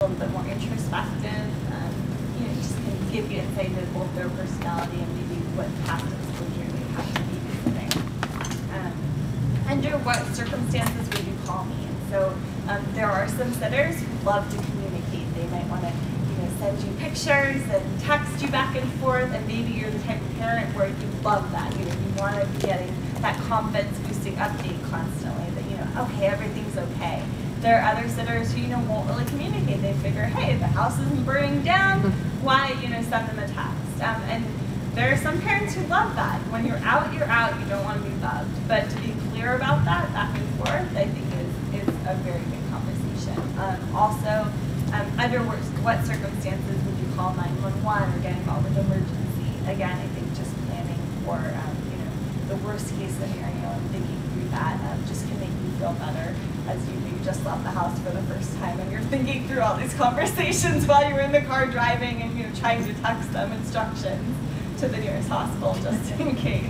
little bit more introspective. You know, just can give you insight into both their personality and maybe what past exposure they have to babysitting. Under what circumstances would you call me? And so there are some sitters who love to communicate. They might want to, you know, send you pictures and text you back and forth, and maybe you're the type of parent where you love that. You know, you want to be getting that confidence boosting update constantly that, you know, okay, everything's okay. There are other sitters who, you know, won't really communicate. They figure, hey, the house isn't burning down, why, you know, send them a text. And there are some parents who love that. When you're out, you don't want to be bugged. But to be clear about that, back and forth, I think is a very good conversation. Also, under what circumstances would you call 911 or get involved with emergency? Again, I think just planning for, you know, the worst case scenario and thinking through that just can make you feel better as you just left the house for the first time and you're thinking through all these conversations while you're in the car driving and, you know, trying to text them instructions to the nearest hospital just in case.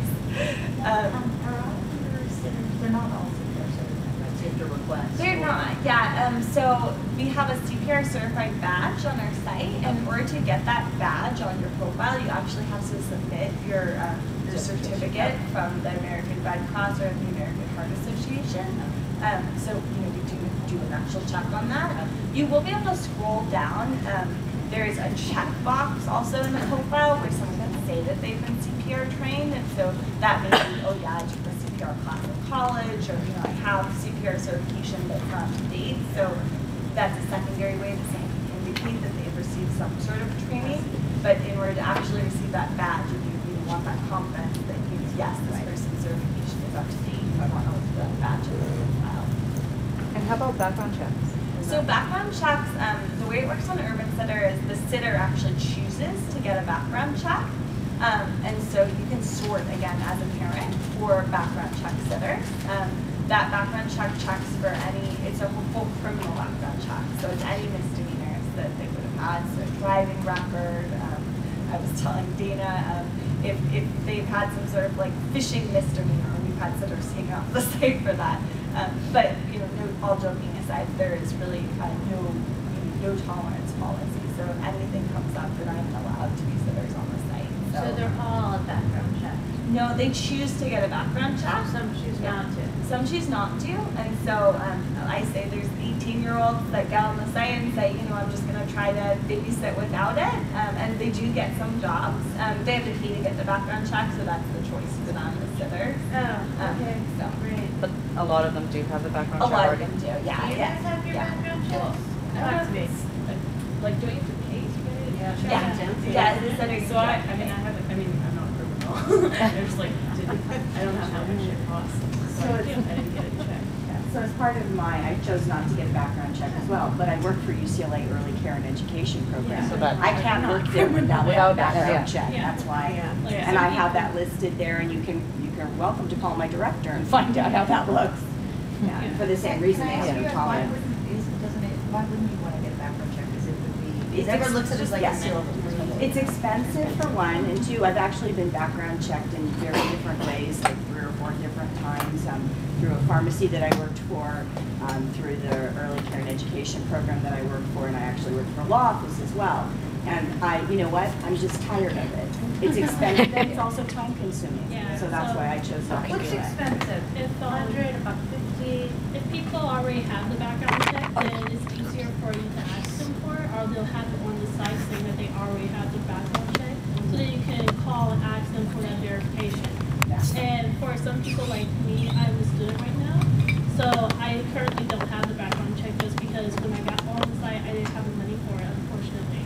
Are all your sitters, they're not all CPR certified, right? So you have to request. They're not, yeah. So we have a CPR certified badge on our site, and in order to get that badge on your profile, you actually have to submit your certificate from the American Red Cross or the American Heart Association. So, you know, we do an actual check on that. You will be able to scroll down. There is a checkbox also in the profile where someone can say that they've been CPR trained, and so that may be, oh yeah, I took a CPR class in college, or, you know, I have CPR certification but not to date. So that's a secondary way to indicate that they've received some sort of training. But in order to actually receive that badge, you want that confidence that yes, this person's certification is up to date. I want to that badge in the profile. And how about background checks? So background checks, the way it works on Urban Sitter is the sitter actually chooses to get a background check. And so you can sort, again, as a parent, for background check sitters. That background check checks for it's a full criminal background check. So it's any misdemeanors that they would have had. So driving record, I was telling Dana, if they've had some sort of like fishing misdemeanor, we've had sitters hang off the site for that. But, you know, all joking aside, there is really no tolerance policy. So if anything comes up, then I'm allowed to be sitters on the site. So they're all a background check? No, they choose to get a background check. Some choose not to. Some choose not to, and so I say there's 18-year-olds that get on the site and say, you know, I'm just going to try to babysit without it, and they do get some jobs. They have to pay to get the background check, so that's the choice for them, the sitters. Oh, okay. So great. But a lot of them do have the background a check. lot of them do, yeah. Do you guys have your background checks? Talk to me. Like, don't you have to pay to get it? Yeah, the sitters. So I'm not criminal. There's like, I don't know how much it costs. So I didn't get a check. So as part of I chose not to get a background check as well, but I work for UCLA Early Care and Education Program. Yeah. So that I can't work there without a background check. Yeah. That's why. Yeah. And I have that listed there, and you're welcome to call my director and find out how that looks. Yeah. For the same reason they have no tolerance. Why wouldn't you want to get a background check? Because it would be, it never looks at it as like a seal of approval. It's expensive for one, and two, I've actually been background checked in very different ways, like 3 or 4 different times, through a pharmacy that I worked for, through the Early Care and Education program that I worked for, and I actually worked for a law office as well. And you know what, I'm just tired of it. It's expensive, and it's also time consuming. Yeah, so that's why I chose not to do it. What's expensive? If 100, about 50. If people already have the background check, then it's easier for you to ask them for it, or they'll have it on the site saying that they already have the background check. So then you can call and ask them for that verification. And for some people like me, I'm a student right now, so I currently don't have the background check just because when I got on the site, I didn't have the money for it, unfortunately.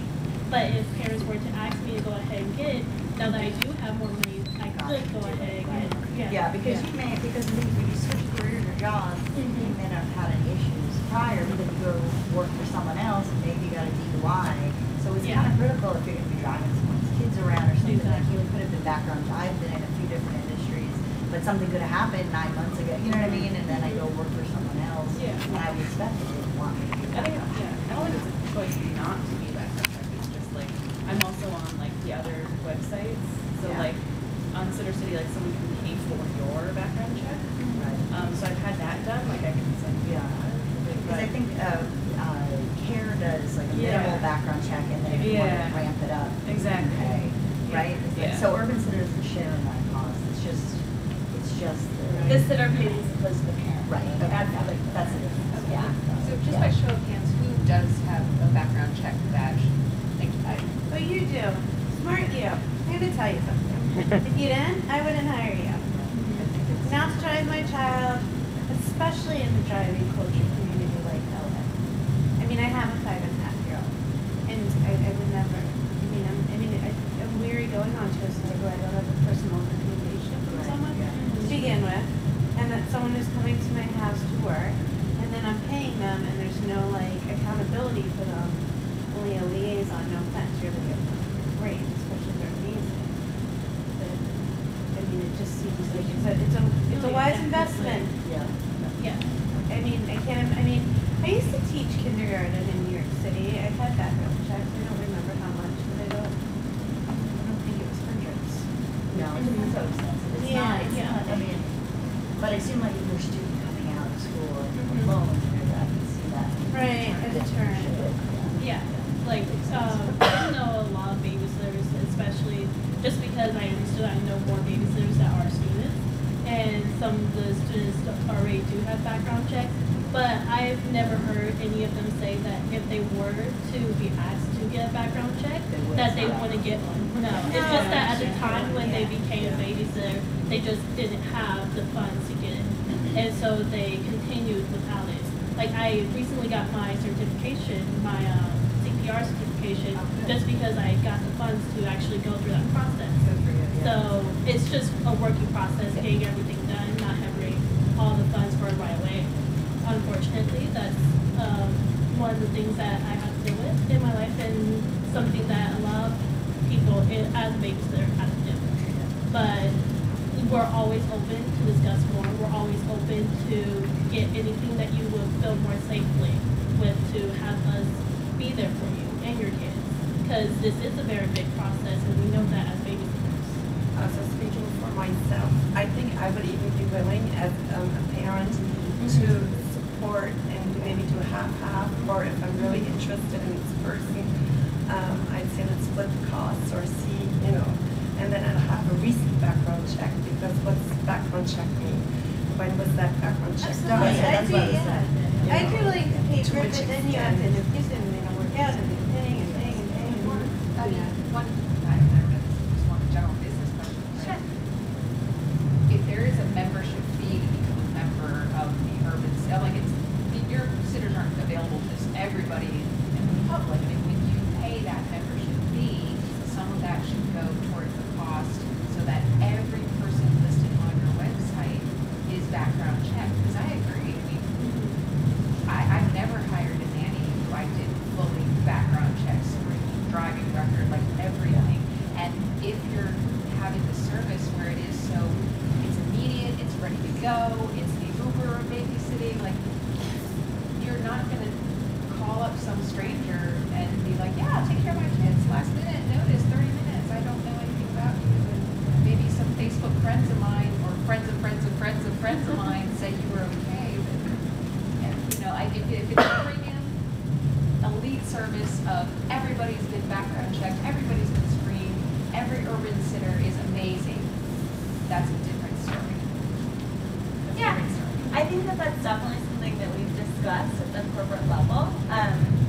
But if parents were to ask me to go ahead and get it, now that I do have more money, I could go ahead and get it. Yeah, because you may, because when you switch careers or jobs, you may not have had any issues prior, but then you go work for someone else and maybe you got a DUI. So it's kind of critical if you're going to be driving someone's kids around or something like you could have been background. I've been in a few different industries, but something could have happened 9 months ago, you know what I mean? And then I go work for someone else, and I would expect that they would want me to do I that. don't think it's a choice not to be background checked. It's just like, I'm also on like the other websites. So like on Sitter City, like someone can pay for your background check. Right. So I've had that done. Like I can send you that. Because I think CARE does says like a minimal Yeah. background check, and then if you want to ramp it up, Exactly. pay, right? It's like- Yeah. So urban sitters are sharing that cost. It's just The sitter pays as opposed to the parent. right. Okay, that's it. Yeah. So just by show of hands, who does have a background check badge? Thank you. But you do. Smart you. I'm going to tell you something. If you didn't, I wouldn't hire you. Not to drive my child, especially in the driving culture community like LA. I mean, I have a 5.5-year-old, and I would never. I'm weary going on to a site where I don't have a personal recommendation from someone to begin with, and that someone is coming to my house to work, and then I'm paying them, and there's no like accountability for them. Only a liaison. No offense, you're great, especially if they're amazing. But I mean, it just seems like it's a wise investment. Yeah. Yeah. I used to teach kindergarten in New York City. I've had background checks. I don't remember how much, but I don't think it was hundreds. No, it's so expensive. It's Yeah, not, yeah. I mean, but I assume like if you're a student coming out of school and you're alone, I can see that. Right, a deterrent. Yeah, like, I know a lot of babysitters, especially just because I understood I know more babysitters that are students, and some of the students already do have background checks, but I've never heard any of them say that if they were to be asked to get a background check, that they want to get one. No, it's just that at the time when they became a babysitter, they just didn't have the funds to get it, and so they continued without it. Like, I recently got my certification, my CPR certification, just because I got the funds to actually go through that process. So it's just a working process, getting everything done, not having all the funds for it right away. Unfortunately, that's one of the things that I have to deal with in my life, and something that a lot of people as a babysitter have to deal with. But we're always open to discuss more. We're always open to get anything that you would feel more safely with, to have us be there for you and your kids. Because this is a very big process, and we know that as babysitters. So speaking for myself, I think I would even be willing as a parent to support and maybe do half-half, or if I'm really interested in this person, I'd say let's split the costs or see, and then I'll have a recent background check, because what's background check mean? When was that background check done? Absolutely, I do like the To paper, which but then you have to extent? use it and they don't work out, and you're paying and paying and paying. I mean, I don't know, just one general business question. Sure. If there is a membership fee to become a member of the urban, your sitters aren't available to just everybody in the public. I mean, when you pay that membership fee, some of that should go towards the cost so that every person listed on your website is background checked. Because I agree. I mean, I've never hired a nanny who I did fully background checks, driving record, like everything. And if you're having the service where it is so, it's immediate, it's ready to go, it's the Uber babysitting, like, you're not going to call up some stranger and be like, yeah, I'll take care of my kids, last minute notice, 30 minutes, I don't know anything about you. And maybe some Facebook friends of mine, or friends of friends of friends of friends of mine say you were okay. But, if it's a premium, elite service of everybody's been background checked, everybody's been screened, every urban sitter is amazing, that's a different story. That's a Yeah. different story. I think that that's definitely something that we've discussed at the corporate level.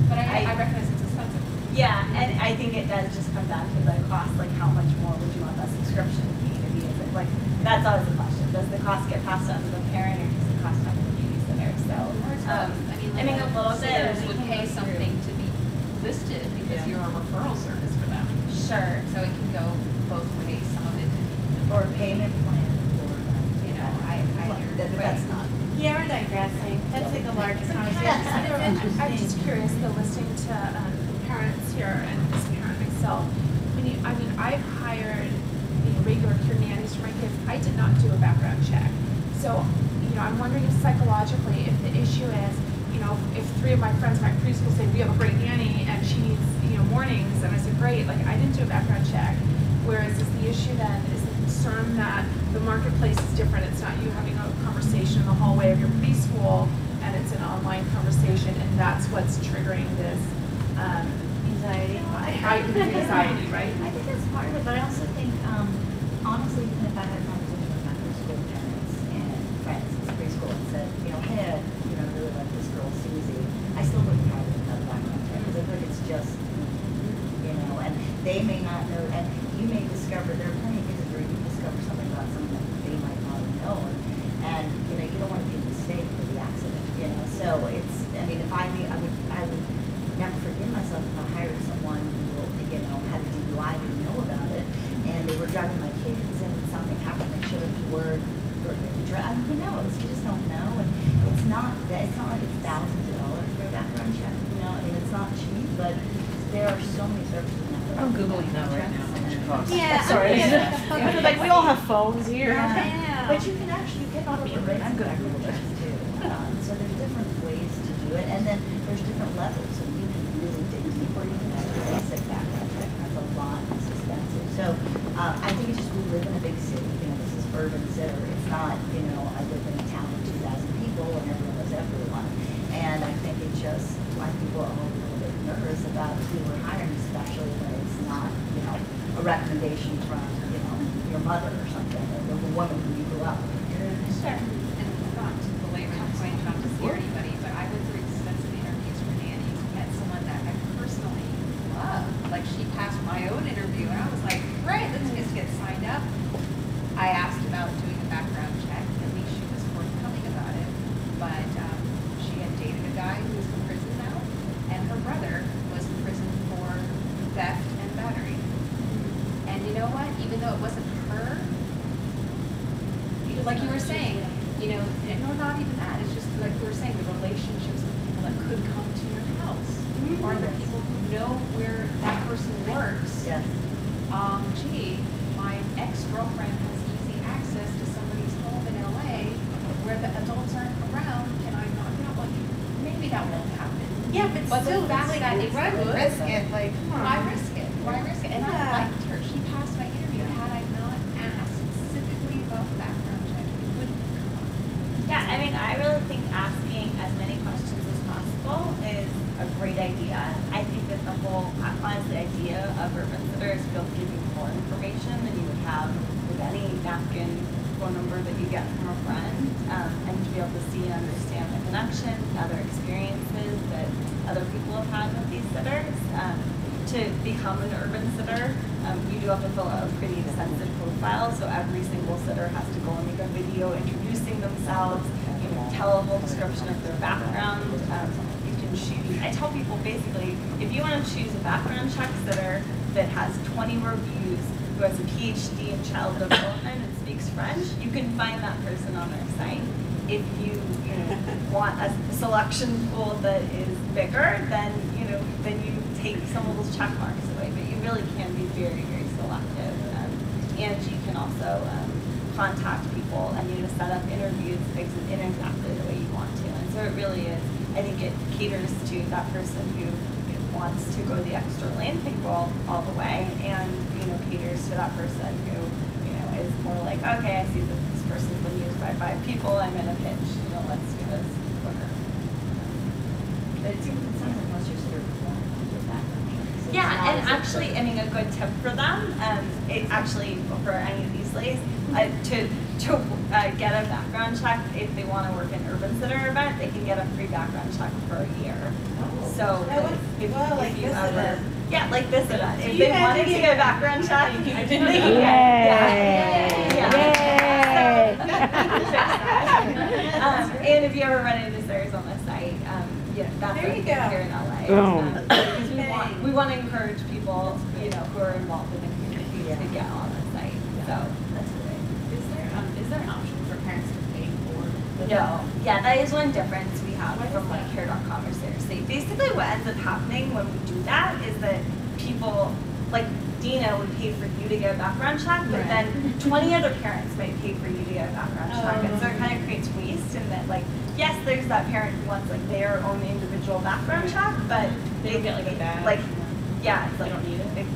But I recognize it's expensive. Yeah, and I think it does just come down to the cost, like how much more would you want that subscription fee to be? Is it like, that's always the question. Does the cost get passed on to the parent, or does it cost on to the babysitter? So, I mean, a little bit. Sitters would pay something to be listed because you're a referral service for them. Sure. So it can go both ways, some of it, Or a payment plan for, I hear. that's not. Yeah, we're digressing. That's like a larger conversation. I'm just curious, though, listening to parents here and as a parent myself. I've hired regular care nannies for my kids. I did not do a background check. So, I'm wondering if psychologically, if the issue is, if 3 of my friends in my preschool say, we have a great nanny and she needs, mornings, and I said, great, like I didn't do a background check. Whereas is the issue then, is the concern that the marketplace is different. It's not you having a conversation in the hallway of your preschool, and it's an online conversation, and that's what's triggering this anxiety, right? I think that's part of it, but I also think, honestly, even if I had a conversation with my preschool parents and friends in preschool and said, hey, I really like this girl, Susie, I still wouldn't probably have a background check because I think it's just, and they may not know, and you may discover, there are plenty of cases where you discover something about someone that they might not have known, and, you don't want to be a mistake for the accident, so it's, if I would never forgive myself if I hired someone who, had a DUI, didn't know about it, and they were driving my kids, and something happened, they showed up to work, or who knows? You just don't know, and it's not like it's thousands of dollars for a background check. It's not cheap, but there are so many services now. I'm Googling that right now. How much it costs. Yeah. Sorry. Yeah. Like we all have phones here. Yeah. But you can incorporate I'm good at background checks too. So there's different ways to do it, and then there's different levels, and you can really dig deep, or you can have a basic background check. That's a lot. It's expensive. So I think it's just we live in a big city. This is urban center. It's not, I live in a town of 2,000 people and everyone knows everyone. And I think it just, why people are a little bit nervous about who we're hiring, especially when it's not, a recommendation from, your mother or something, or the woman who you grew up with. Sure. And not to belabor the point, not to scare anybody, but I went through extensive interviews for nannies, met someone that I personally love. Like, she passed my own interview, and I was like, great, let's just get signed up. I asked about doing a background check. At least she was forthcoming about it. But she had dated a guy who was in prison now, and her brother was in prison for theft and battery. And you know what? Even though it wasn't her, like you were saying, no, not even that. It's just like you were saying, the relationships with people that could come to your house, or the people who know where that person works. Yes. Gee, my ex-girlfriend has easy access to somebody's home in LA where the adults aren't around. Can I knock it out? Like, maybe that won't happen. Yeah, but still, the fact like, that it why could, risk it? Like, come on. why risk it? Why risk it? And I Yeah. liked her. She passed my interview. Had I not asked specifically about the background check, it wouldn't come up. Yeah, I really think asking as many questions as possible is a great idea. I think that the whole, honestly, idea of urban sitters will give you more information than you would have with any napkin phone number that you get from a friend, and to be able to see and understand the connection, other experiences that other people have had with these sitters. To become an urban sitter, you do have to fill out a pretty extensive profile, so every single sitter has to go and make a video introducing themselves, tell a whole description of their background. You can choose, I tell people basically, if you want to choose a background check sitter that has 20 reviews, who has a PhD in child development and speaks French, you can find that person on our site. If you want a selection pool that is bigger, then you take some of those check marks away. But you really can be very, very selective. And you can also contact people and set up interviews in exactly the way you want to. And so it really is. I think it caters to that person who wants to go the extra length and go all the way, and caters to that person who is more like, okay, I see that this person's been used by 5 people. I'm in a pinch. Let's do this quicker. But it sounds like most of your sitters want to do a background check. So it's Yeah, not and as if- actually, a good tip for them, it actually for any of these ladies, to get a background check if they want to work an urban sitter event, they can get a free background check for a year. So if you ever, yeah, like this event, if they wanted to get a background check, they can get it. And if you ever run into sitters on the site, that's There you what go. here in LA. Because we want to encourage people, who are involved in the community to get on the site. So that's great. Is there an option for parents to pay for the? No. Yeah, that is one difference we have from like Care.com or Seriously. Basically what ends up happening when we do that is that people, like Dina would pay for you to get a background check, but then 20 other parents might pay for you to get a background check. And so it kind of creates waste in that, like, yes, there's that parent who wants like their own individual background check, but They don't get like a badge. like, yeah, it's They like, don't need it.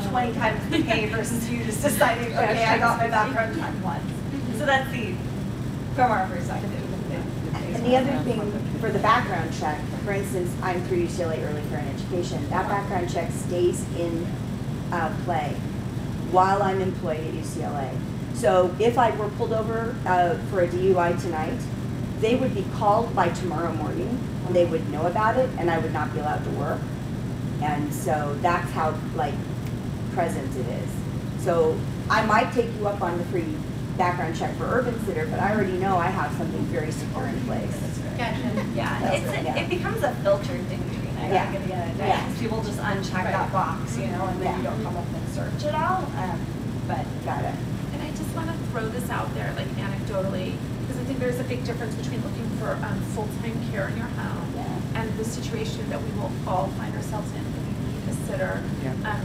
20 times the pay versus you just deciding, okay, I got my background check once. So that's from our perspective, And the other thing for the background check, for instance, I'm through UCLA Early Care and Education. That background check stays in play while I'm employed at UCLA. So if I were pulled over for a DUI tonight, they would be called by tomorrow morning. They would know about it, and I would not be allowed to work. And so that's how present it is. So I might take you up on the free background check for Urban Sitter, but I already know I have something very secure in place. Gotcha. Yeah, it becomes a filtered thing between Yeah. at the end of the day. Yeah. People just uncheck that box, and then you don't come up and search it all. But Got it. And I just want to throw this out there, anecdotally, because I think there's a big difference between looking for full-time care in your home and the situation that we will all find ourselves in when we need a sitter,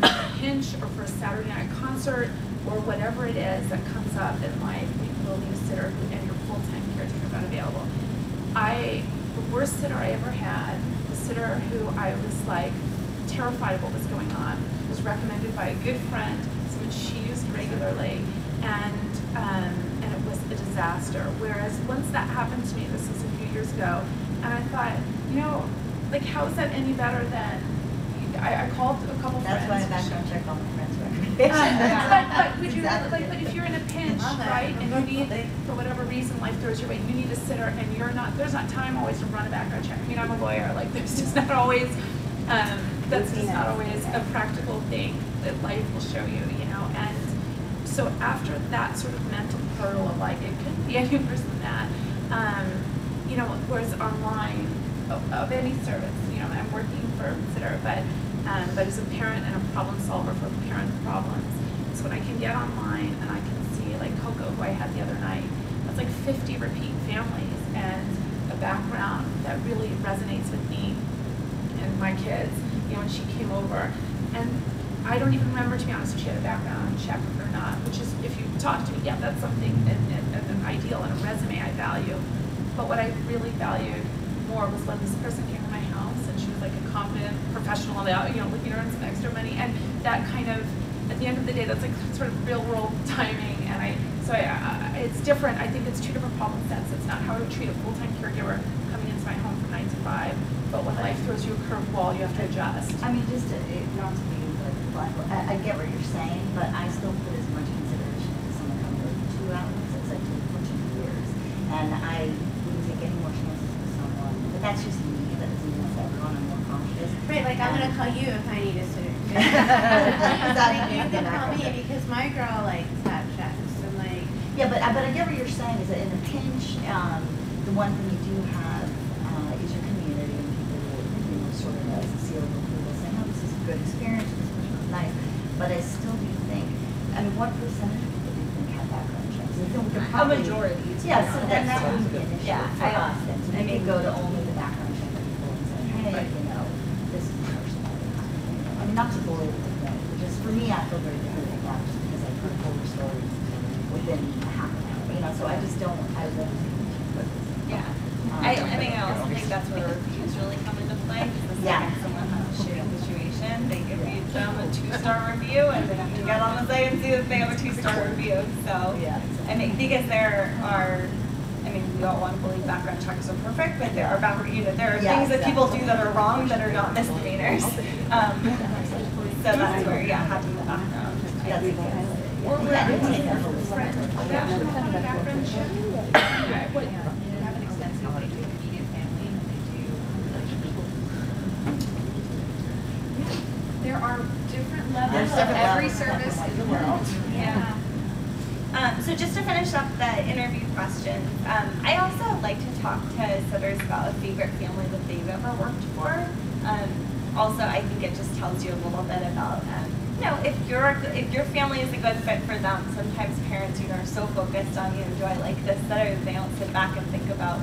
for a pinch or for a Saturday night concert or whatever it is that comes up in life. We will need a sitter and your full-time caretaker not available. The worst sitter I ever had, the sitter who I was terrified of what was going on, was recommended by a good friend, someone she used regularly, and it was a disaster. Whereas once that happened to me, this was a few years ago, and I thought, how is that any better than, I called a couple That's friends. why I background check all my friends' recommendations. But would you, Exactly. but if you're in a pinch, right, and you need, for whatever reason, life throws your way, you need a sitter, and there's not time always to run a background check. I mean, I'm a lawyer, there's just not always, that's just not always a practical thing that life will show you, and so after that sort of mental hurdle of it couldn't be any worse than that, whereas online, of any service, I'm working for a sitter, but as a parent and a problem solver for parent problems. So when I can get online and I can see Coco, who I had the other night, that's 50 repeat families and a background that really resonates with me and my kids, when she came over. And I don't even remember, to be honest, if she had a background check or not, which is, if you talk to me, yeah, that's something, an ideal and a resume I value. But what I really valued more was when this person came to my house and she was a competent professional about, looking to earn some extra money, and that kind of, at the end of the day, that's sort of real world timing, and it's different. I think it's two different problem sets. It's not how I would treat a full-time caregiver coming into my home from 9 to 5, but when life throws you a curveball, you have to adjust. I mean, just not to be blunt, I get what you're saying, but I still put as much consideration into someone coming over 2 hours as I did for 2 years, and I wouldn't take any more chances with someone. But that's just me. That doesn't mean that's everyone. I'm more cautious. Right, I'm gonna call you if I need a sitter. You can call me because my girl have checks and Yeah, but I get what you're saying. Is that in a pinch, the one thing you do have is your community and people will sort of as a seal of approval saying, "Oh, this is a good experience. This person was nice." But I still do think. I mean, what percentage of people do you think have background checks? I think a majority. Yeah, so then that wouldn't be an issue for I- us. Then, so we could go to only the background check people and say, "Hey, this is the person that we have." I mean, not to bully them, but just for me, I feel very different about just because I've heard horror stories within a half an hour. So I just don't. I won't. Yeah. I also think that's where reviews really come into play. Because someone has a shitty situation, they give them a 2-star review, and then you can get on the site and see that they have a 2-star review. So, because there are, we all want to believe background checks are perfect, but there are there are things that people do that are wrong that are not misdemeanors. So that's where, having the background. I think Or we're friends. Background check. You have an extensive, they do immediate family, and they do There are different levels of every service in the world. Yeah. So just to finish up the interview questions, I also like to talk to sitters about a favorite family that they've ever worked for. Also, I think it just tells you a little bit about, if your family is a good fit for them. Sometimes parents, are so focused on, do I like this sitter? They don't sit back and think about,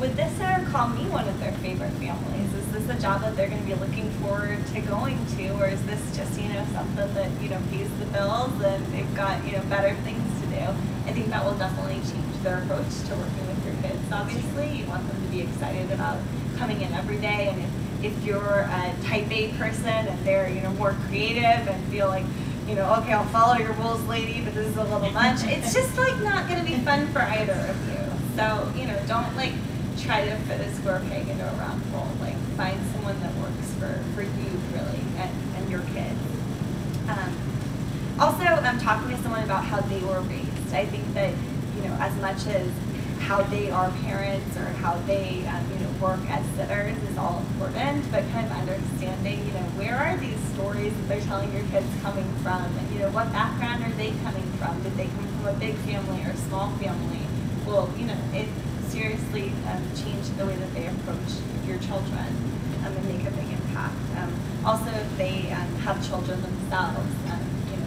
would this sitter call me one of their favorite families? Is this a job that they're going to be looking forward to going to, or is this just, something that, pays the bills and they've got, better things to do? I think that will definitely change their approach to working with your kids. Obviously, you want them to be excited about coming in every day, and if you're a type A person and they're, more creative and feel like, okay, I'll follow your rules, lady, but this is a little much. It's just not going to be fun for either of you. So, don't try to fit a square peg into a round hole. Like find someone that works for you really and your kids. Also, talking to someone about how they were raised. I think that, you know, as much as how they are parents or how they, you know, work as sitters is all important, but kind of understanding, you know, where are these stories that they're telling your kids coming from, and, you know, what background are they coming from? Did they come from a big family or a small family? Well, you know, it seriously changed the way that they approach your children and make a big impact. Also, if they have children themselves, you know,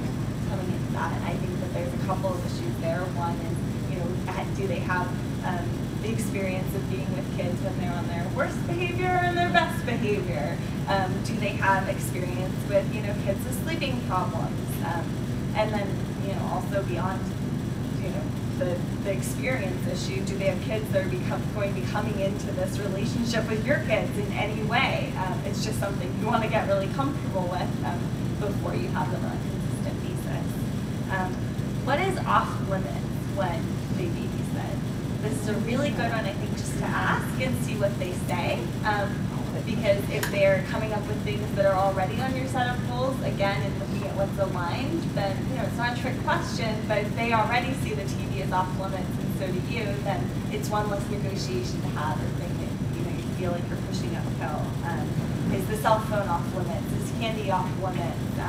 coming into that, I think that there's a couple of issues there. One is, you know, do they have the experience of being with kids when they're on their worst behavior and their best behavior? Do they have experience with, you know, kids with sleeping problems? And then, you know, also beyond, you know, the experience issue, do they have kids that are going to be coming into this relationship with your kids in any way? It's just something you want to get really comfortable with before you have them on a consistent basis. What is off limits when they babysit? This is a really good one, I think, just to ask and see what they say. Because if they're coming up with things that are already on your set of rules, again, and looking at what's aligned, then, you know, it's not a trick question, but if they already see the TV is off limits and so do you, then it's one less negotiation to have or think that, you know, you feel like you're pushing uphill. Is the cell phone off limits? Is candy off limits?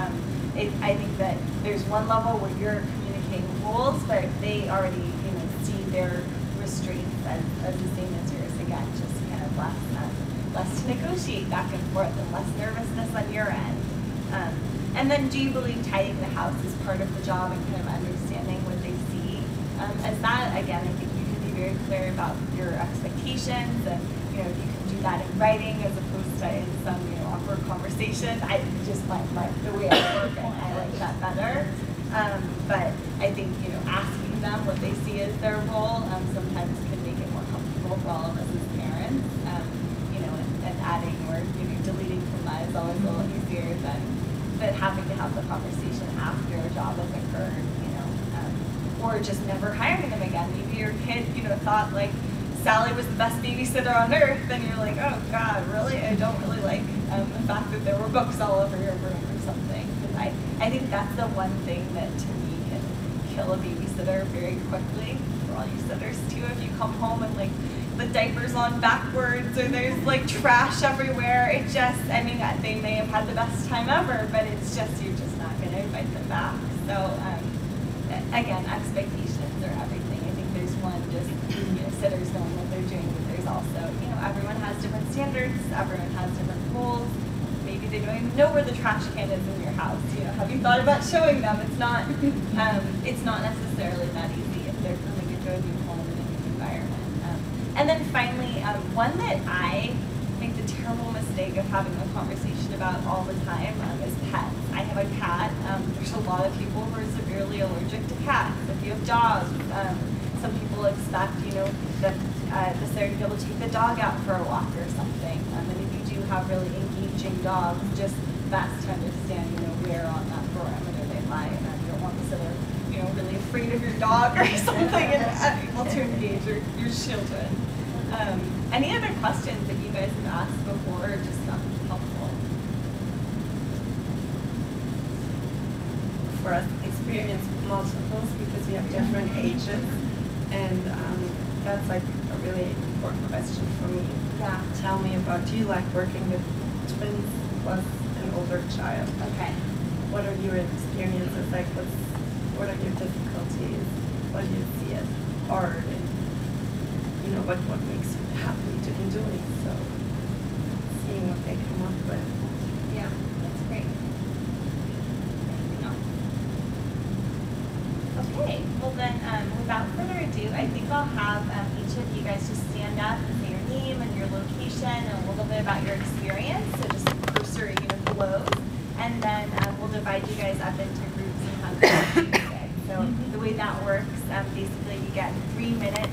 I think that there's one level where you're communicating rules, but if they already, you know, see their restraints as the same as yours, again, just kind of less to negotiate back and forth and less nervousness on your end. And then do you believe tidying the house is part of the job and kind of understanding what they see? As that, again, I think you can be very clear about your expectations and, you know, you can do that in writing as opposed to in some, you know, awkward conversation. I just find the way I work and I like that better. But I think, you know, asking them what they see as their role sometimes can make it more comfortable for all of us as parents. And adding or, you know, deleting from that is always a little easier than having to have the conversation after a job has occurred, you know, or just never hiring them again. Maybe your kid, you know, thought like Sally was the best babysitter on earth, and you're like, oh God, really? I don't really like the fact that there were books all over your room or something. Because I think that's the one thing that to me can kill a babysitter very quickly. For all you sitters too, if you come home and like the diapers on backwards or there's like trash everywhere, it just, I mean, they may have had the best time ever, but it's just, you're just not going to invite them back. So again, expectations are everything. I think there's one, just, you know, sitters knowing what they're doing, but there's also, you know, everyone has different standards, everyone has different rules. Maybe they don't even know where the trash can is in your house. You know, have you thought about showing them? It's not necessarily that easy if they're coming into a new home and a new environment. And then finally, one that I make the terrible mistake of having a conversation about all the time is pets. I have a cat. There's a lot of people who are severely allergic to cats. If you have dogs, some people expect, you know, the sitter to be able to take the dog out for a walk or something. And if you do have really engaging dogs, just best to understand, you know, where on that parameter they lie. And you don't want the sitter, you know, really afraid of your dog or something and able to engage your children. Any other questions that you guys have asked before or just helpful? For us, experience multiples because we have different ages, and that's like a really important question for me. Yeah. Tell me about, do you like working with twins plus an older child? Okay. What are your experiences like? What are your difficulties? What do you see as hard? And you know, what makes you happy to be doing? So seeing what they come up with. Yeah, that's great. Anything else? Okay, well then, without further ado, I think I'll have each of you guys just stand up and say your name and your location and a little bit about your experience. So just cursory, you know, glows. And then we'll divide you guys up into groups and have them. So the way that works, basically you get 3 minutes